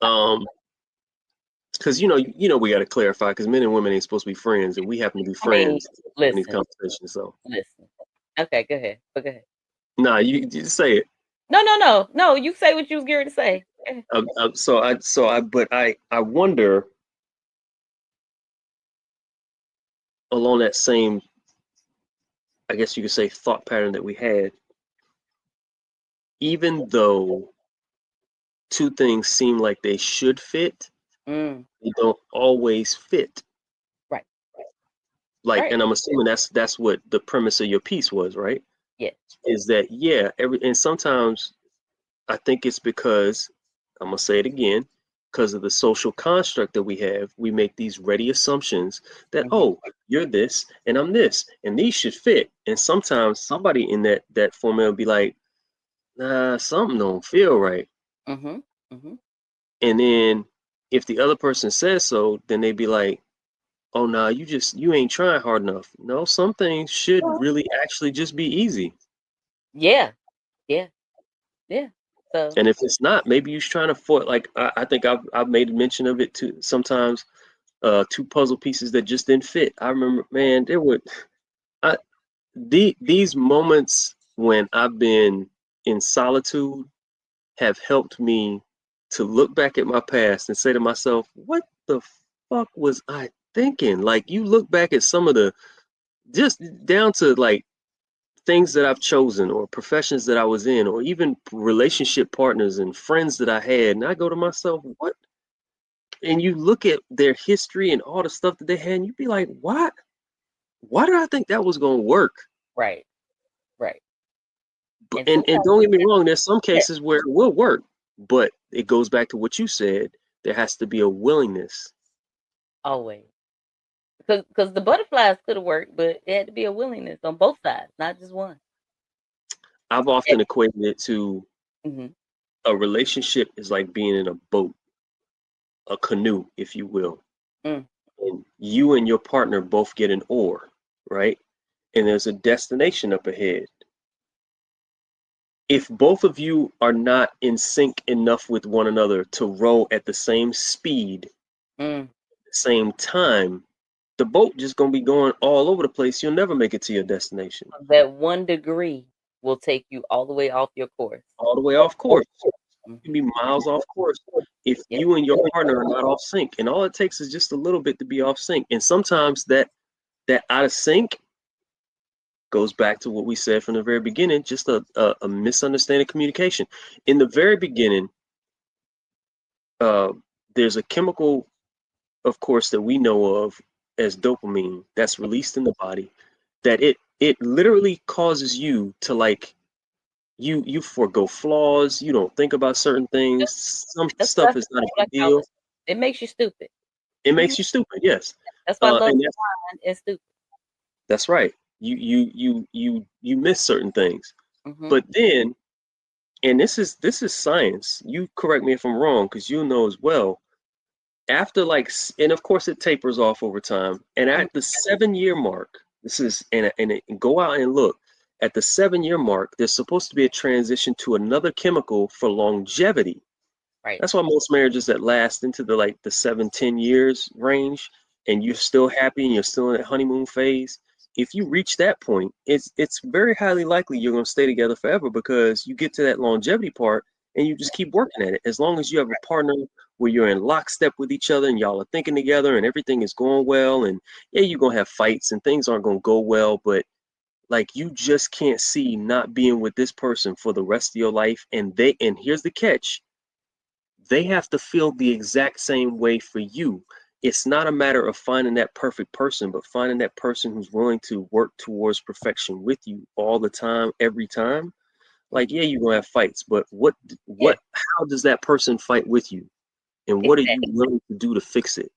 Uh, Um, because we got to clarify because men and women ain't supposed to be friends, and we happen to be I mean, friends in these listen, conversations. So listen. Okay, go ahead. But go ahead. nah, you just say it. No, no, no, no. You say what you was going to say. Go ahead. But I wonder along that same, I guess you could say, thought pattern that we had, even though two things seem like they should fit, Mm, they don't always fit. right, Like, right. and I'm assuming that's what the premise of your piece was, right? Yeah. Is that yeah, and sometimes I think it's because I'm gonna say it again, because of the social construct that we have, we make these ready assumptions that Mm-hmm. oh, you're this and I'm this, and these should fit. And sometimes somebody in that formula will be like, nah, something don't feel right. Mm-hmm. Mm-hmm. And then if the other person says so, then they'd be like, oh nah, you ain't trying hard enough. No, some things should Well, really actually just be easy. yeah. Yeah. Yeah. So, And if it's not, maybe you're trying to like I think I've made mention of it too sometimes. Two puzzle pieces that just didn't fit. I remember, man, there were I these moments when I've been in solitude have helped me to look back at my past and say to myself, what the fuck was I thinking? Like you look back at some of the just down to like things that I've chosen or professions that I was in or even relationship partners and friends that I had and I go to myself, what? And you look at their history and all the stuff that they had and you'd be like, what? Why did I think that was going to work? right. Right. But And and sometimes don't we get me get wrong, there's some upset. cases where it will work, but it goes back to what you said. There has to be a willingness. Always. Because the butterflies could have worked, but it had to be a willingness on both sides, not just one. I've often equated it to Mm-hmm. a relationship is like being in a boat, a canoe, if you will. Mm, And you and your partner both get an oar, right? And there's a destination up ahead. If both of you are not in sync enough with one another to row at the same speed, mm. same time, the boat just gonna be going all over the place. You'll never make it to your destination. That 1 degree will take you all the way off your course. All the way off course. You can Mm-hmm. be miles off course if Yep. you and your partner are not off sync. And all it takes is just a little bit to be off sync. And sometimes that out of sync goes back to what we said from the very beginning, just a misunderstanding communication. In the very beginning, uh, there's a chemical, of course, that we know of as dopamine that's released in the body that it literally causes you to like you forego flaws, you don't think about certain things, some stuff is not a That's what big I call deal. it. It makes you stupid. It Hmm. makes you stupid, yes. That's why love And is stupid. that's right. You miss certain things. Mm-hmm. But then, and this is science. You correct me if I'm wrong, because you know as well. After and of course it tapers off over time. And Mm-hmm. at the 7 year mark, this is and go out and look at the 7 year mark. There's supposed to be a transition to another chemical for longevity. Right. That's why most marriages that last into the 7-10 years range, and you're Mm-hmm. still happy and you're still in that honeymoon phase. If you reach that point, it's very highly likely you're going to stay together forever, because you get to that longevity part and you just keep working at it. As long as you have a partner where you're in lockstep with each other and y'all are thinking together and everything is going well, and yeah, you're going to have fights and things aren't going to go well, but like you just can't see not being with this person for the rest of your life. And here's the catch, they have to feel the exact same way for you. It's not a matter of finding that perfect person, but finding that person who's willing to work towards perfection with you all the time, every time. Like, yeah, you're gonna have fights, but Yeah. how does that person fight with you? And what are you Exactly. willing to do to fix it?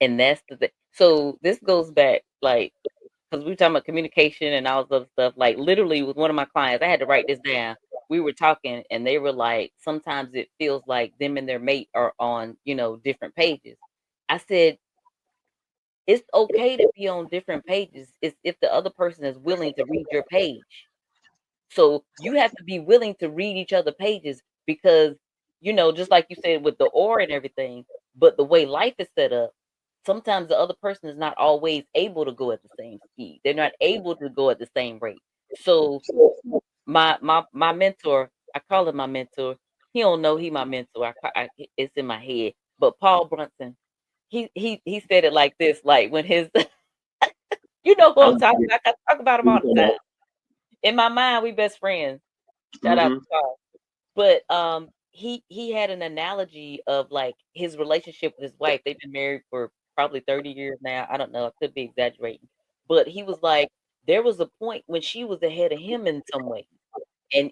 And that's the thing. So this goes back, like, because we were talking about communication and all this other stuff. Like literally with one of my clients, I had to write this down. We were talking and they were like, sometimes it feels like them and their mate are on, different pages. I said, it's okay to be on different pages. It's if the other person is willing to read your page. So you have to be willing to read each other pages because, just like you said with the or and everything, but the way life is set up, sometimes the other person is not always able to go at the same speed. They're not able to go at the same rate. So my mentor, I call him my mentor. He don't know he my mentor. It's in my head. But Paul Brunson, he said it like this, like when his you know who I'm talking about. I talk about him all the time. In my mind, we best friends. Shout out Mm-hmm. to Paul. But, he had an analogy of, like, his relationship with his wife. They've been married for probably 30 years now. I don't know, I could be exaggerating. But he was like, there was a point when she was ahead of him in some ways. And,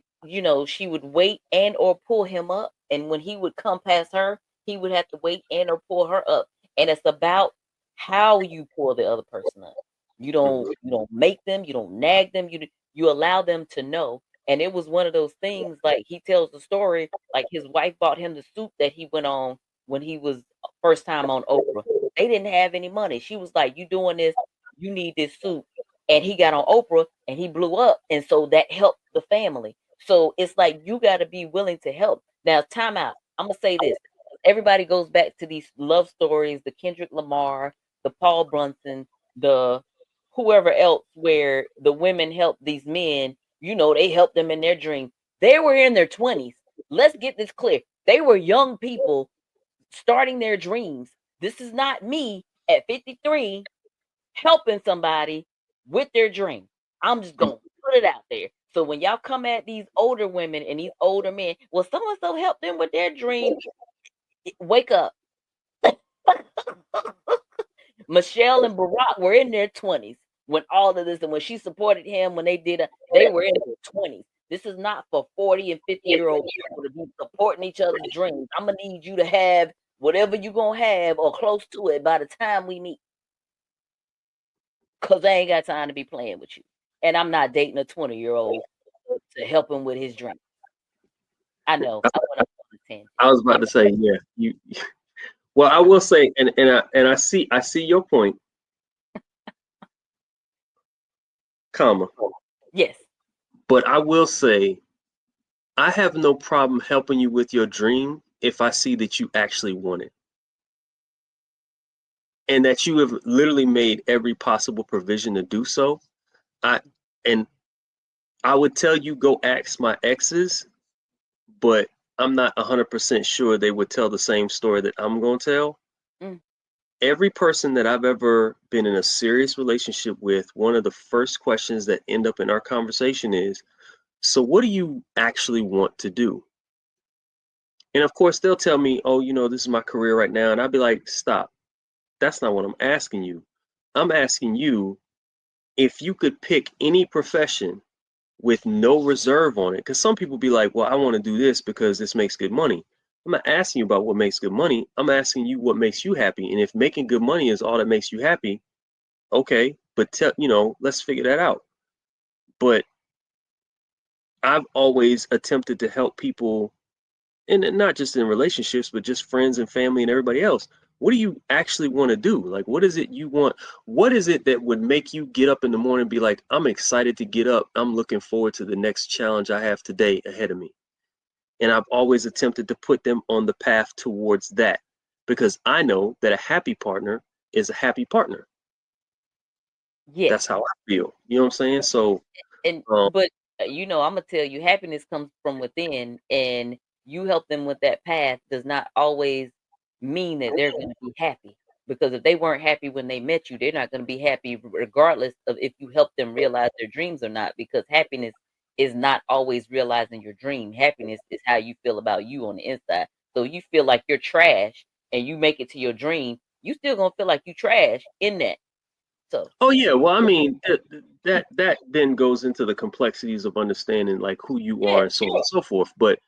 she would wait and or pull him up, and when he would come past her, he would have to wait and or pull her up. And it's about how you pull the other person up. You don't make them, you don't nag them, you allow them to know. And it was one of those things, like, he tells the story, like, his wife bought him the suit that he went on when he was first time on Oprah. They didn't have any money. She was like, "You doing this, you need this suit." And he got on Oprah and he blew up, and so that helped the family. So it's like you gotta be willing to help. Now, time out. Imma say this. Everybody goes back to these love stories, the Kendrick Lamar, the Paul Brunson, the whoever else, where the women help these men, they help them in their dream. They were in their 20s. Let's get this clear. They were young people starting their dreams. This is not me at 53 helping somebody with their dream. I'm just gonna put it out there. So when y'all come at these older women and these older men, well, so and so helped them with their dream. Wake up. Michelle and Barack were in their 20s when all of this, and when she supported him, when they were in their 20s. This is not for 40 and 50-year-old people to be supporting each other's dreams. I'm gonna need you to have whatever you gonna have or close to it by the time we meet. Cause I ain't got time to be playing with you. And I'm not dating a 20-year-old to help him with his dream. I know. I went off on a tangent. I was about to say, yeah, you. Well, I will say, and I see your point, comma, Yes. but I will say, I have no problem helping you with your dream if I see that you actually want it and that you have literally made every possible provision to do so. I and I would tell you go ask my exes, but I'm not 100% sure they would tell the same story that I'm going to tell. Mm, Every person that I've ever been in a serious relationship with, one of the first questions that end up in our conversation is, so what do you actually want to do? And of course, they'll tell me, oh, this is my career right now. And I'd be like, stop. That's not what I'm asking you. I'm asking you if you could pick any profession with no reserve on it. Because some people be like, well, I want to do this because this makes good money. I'm not asking you about what makes good money. I'm asking you what makes you happy. And if making good money is all that makes you happy, okay, but let's figure that out. But I've always attempted to help people, and not just in relationships, but just friends and family and everybody else. What do you actually want to do? Like, what is it you want? What is it that would make you get up in the morning and be like, I'm excited to get up. I'm looking forward to the next challenge I have today ahead of me. And I've always attempted to put them on the path towards that because I know that a happy partner is a happy partner. Yes. That's how I feel. You know what I'm saying? So, And um, but you know, I'm gonna tell you, happiness comes from within, and you help them with that path does not always mean that they're gonna be happy. Because if they weren't happy when they met you, they're not gonna be happy regardless of if you help them realize their dreams or not. Because happiness is not always realizing your dream. Happiness is how you feel about you on the inside. So you feel like you're trash and you make it to your dream, you still gonna feel like you trash in that. So oh yeah, well, I mean, that then goes into the complexities of understanding like who you are yeah, and so on and so forth. But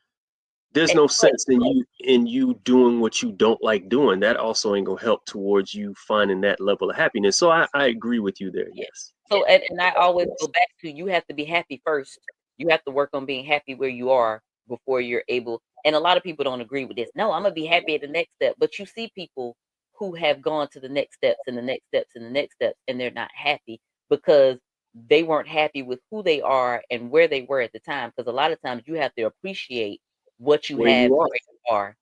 there's eh, no but sense in you doing what you don't like doing. That also ain't gonna help towards you finding that level of happiness. So I agree with you there. yeah. Yes. So, and I always go back to you have to be happy first. You have to work on being happy where you are before you're able. And a lot of people don't agree with this. No, I'm gonna be happy at the next step. But you see people who have gone to the next steps and the next steps and the next steps, and they're not happy because they weren't happy with who they are and where they were at the time. Because a lot of times you have to appreciate what you Where have you are. where you are.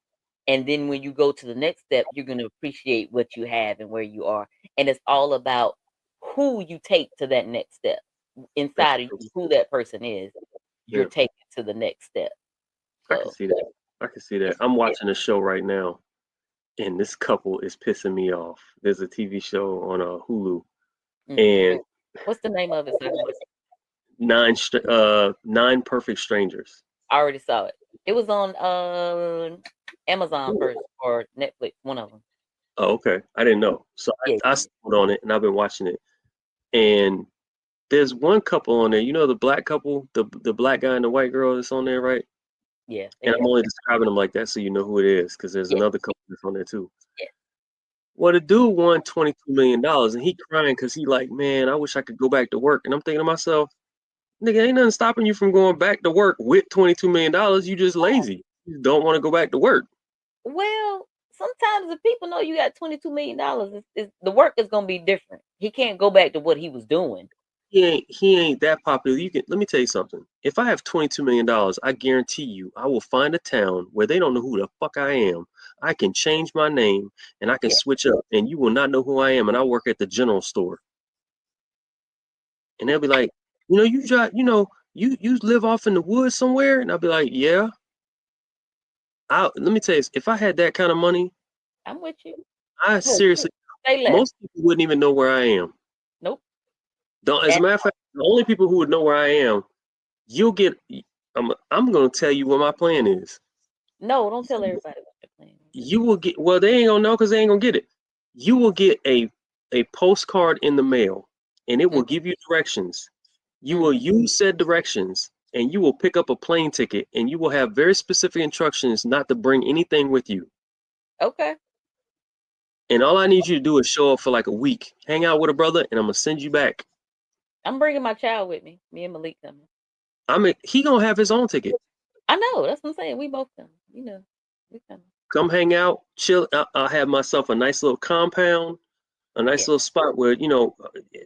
And then when you go to the next step, you're gonna appreciate what you have and where you are. And it's all about who you take to that next step That's inside of true. you, who that person is, you're Yeah, taking to the next step. I can So see that. I can see that. it's I'm yeah. watching a show right now, and this couple is pissing me off. There's a TV show on Hulu, Mm. and What's the name of it? So nine perfect strangers. I already saw it. It was on Amazon first or Netflix, one of them. Oh, okay. I didn't know. So Yeah, I stumbled on it, and I've been watching it. And there's one couple on there. You know the black couple, the black guy and the white girl that's on there, right? yeah, And yeah, I'm only describing them like that so you know who it is, because there's yeah, another couple that's on there too. yeah. Well, the dude won $22 million, and he crying because he like, man, I wish I could go back to work. And I'm thinking to myself, nigga, ain't nothing stopping you from going back to work with $22 million. You just lazy. You don't want to go back to work. Well, sometimes if people know you got $22 million, the work is gonna be different. He can't go back to what he was doing. He ain't that popular. You can let me tell you something. If I have $22 million, I guarantee you I will find a town where they don't know who the fuck I am. I can change my name and I can Yeah, switch up and you will not know who I am, and I work at the general store. And they'll be like, you drive, you live off in the woods somewhere? And I'll be like, yeah. Let me tell you, if I had that kind of money, I'm with you. I Look, seriously, say less. most people wouldn't even know where I am. Nope. Don't, as a That matter of fact, the only people who would know where I am, you'll get. I'm gonna tell you what my plan is. no, don't tell everybody what you're playing. You will get. Well, they ain't gonna know because they ain't gonna get it. You will get a postcard in the mail, and it Mm, will give you directions. You mm. will use said directions, and you will pick up a plane ticket, and you will have very specific instructions not to bring anything with you. Okay. And all I need you to do is show up for like a week, hang out with a brother, and I'm gonna send you back. I'm bringing my child with me. Me and Malik coming. He gonna have his own ticket. I know. That's what I'm saying. We both coming. You know, we coming. Come hang out, chill. I'll have myself a nice little compound, a nice Yeah. little spot where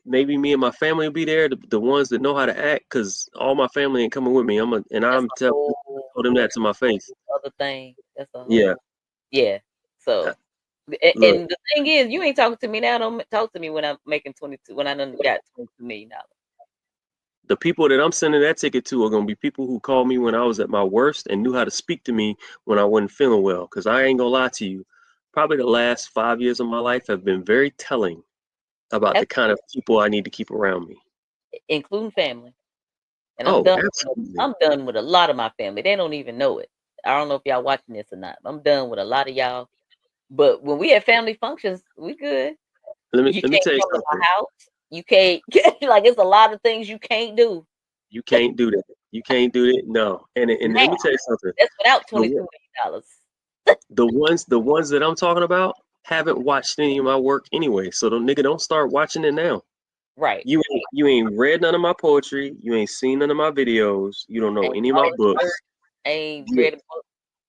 maybe me and my family will be there, the ones that know how to act, because all my family ain't coming with me. That's a Told them that to my face. other thing. That's a Yeah, whole yeah. uh, So look, and the thing is, you ain't talking to me now. Don't talk to me when I'm making 22. When I done got $22 million. the people that I'm sending that ticket to are gonna be people who called me when I was at my worst and knew how to speak to me when I wasn't feeling well. Because I ain't gonna lie to you, probably the last 5 years of my life have been very telling about the That's kind of people I need to keep around me. including family. And I'm Oh, done. absolutely. I'm done with a lot of my family. They don't even know it. I don't know if y'all watching this or not. I'm done with a lot of y'all. But when we have family functions, we good. Let me You let me can't tell you come to something. my house. You can't like it's a lot of things you can't do You can't do that. You can't do that. No. And now. let me tell you something. That's without The $22 million. the ones that I'm talking about haven't watched any of my work anyway. So the nigga don't start watching it now. Right. You ain't read none of my poetry. You ain't seen none of my videos. You don't know Ain't any of bought my a shirt, books. ain't You read a book,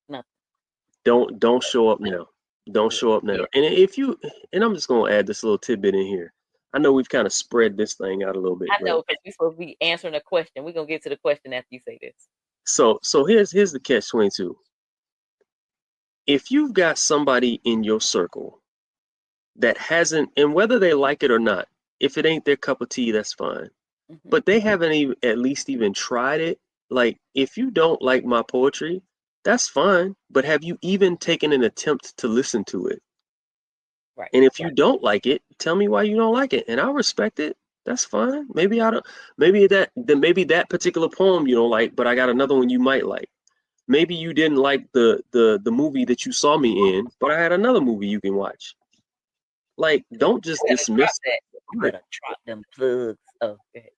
nothing. don't show up now. Don't Yeah. show up now. And if you and I'm just gonna add this little tidbit in here. I know we've kind of spread this thing out a little bit, I but know, because we're supposed to be answering a question. We're gonna get to the question after you say this. so here's the catch 22. If you've got somebody in your circle that hasn't, and whether they like it or not, if it ain't their cup of tea, that's fine. Mhm. But they haven't even at least even tried it. Like, if you don't like my poetry, that's fine. But have you even taken an attempt to listen to it? Right. And if you don't like it, tell me why you don't like it, and I'll respect it. That's fine. Maybe I don't. Maybe that particular poem you don't like, but I got another one you might like. Maybe you didn't like the movie that you saw me in, but I had another movie you can watch. Like, don't just You better drop dismiss that. You art. better drop them plugs. Oh, go ahead.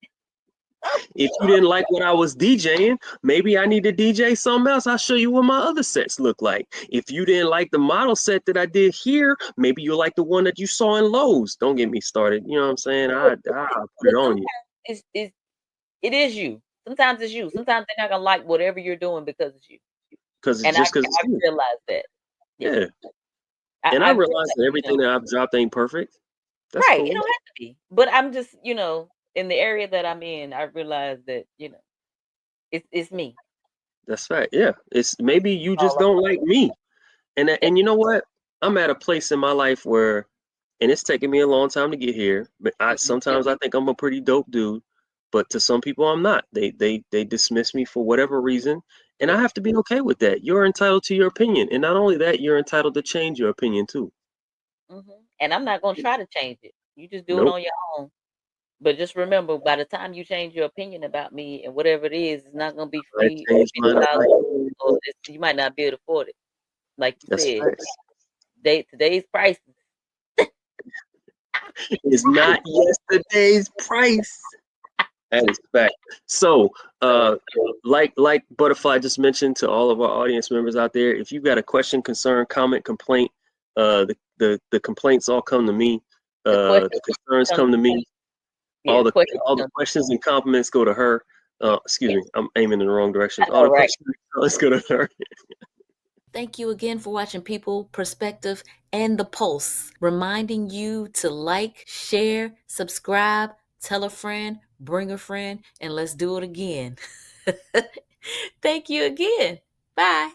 If you didn't like what I was DJing, maybe I need to DJ something else. I'll show you what my other sets look like. If you didn't like the model set that I did here, maybe you'll like the one that you saw in Lowe's. Don't get me started. You know what I'm saying? I put But it on sometimes you it is you. Sometimes it's you. Sometimes they're not gonna like whatever you're doing because it's you. because it's And just because it's I you. realized that. Yeah. Yeah. And I I realize realized, that everything that I've dropped ain't perfect. That's right, it cool. don't have to be. But I'm just, in the area that I'm in, I realized that, it's me. That's right. Yeah. It's maybe you just All don't about like me. it. And you know what? I'm at a place in my life where, and it's taken me a long time to get here, but Mhm. sometimes I think I'm a pretty dope dude, but to some people I'm not. They dismiss me for whatever reason, and I Yeah. have to be okay with that. You're entitled to your opinion, and not only that, you're entitled to change your opinion too. And I'm not gonna try to change it. You just do it Nope. on your own. But just remember, by the time you change your opinion about me and whatever it is, it's not gonna be I free or changed mine about 50,000, you. or you might not be able to afford it. Like you That's said, facts. today's prices. It's not yesterday's price. That is fact. So, So, like Butterfly just mentioned to all of our audience members out there, if you've got a question, concern, comment, complaint, the complaints all come to me. the question The concerns comes, come to me. yeah, question All the comes. questions and compliments go to her. Excuse Yeah, me, I'm aiming in the wrong direction. I All know, the right? questions let's go to her. Thank you again for watching People, Perspective, and the Pulse. Reminding you to like, share, subscribe, tell a friend, bring a friend, and let's do it again. Thank you again. Bye.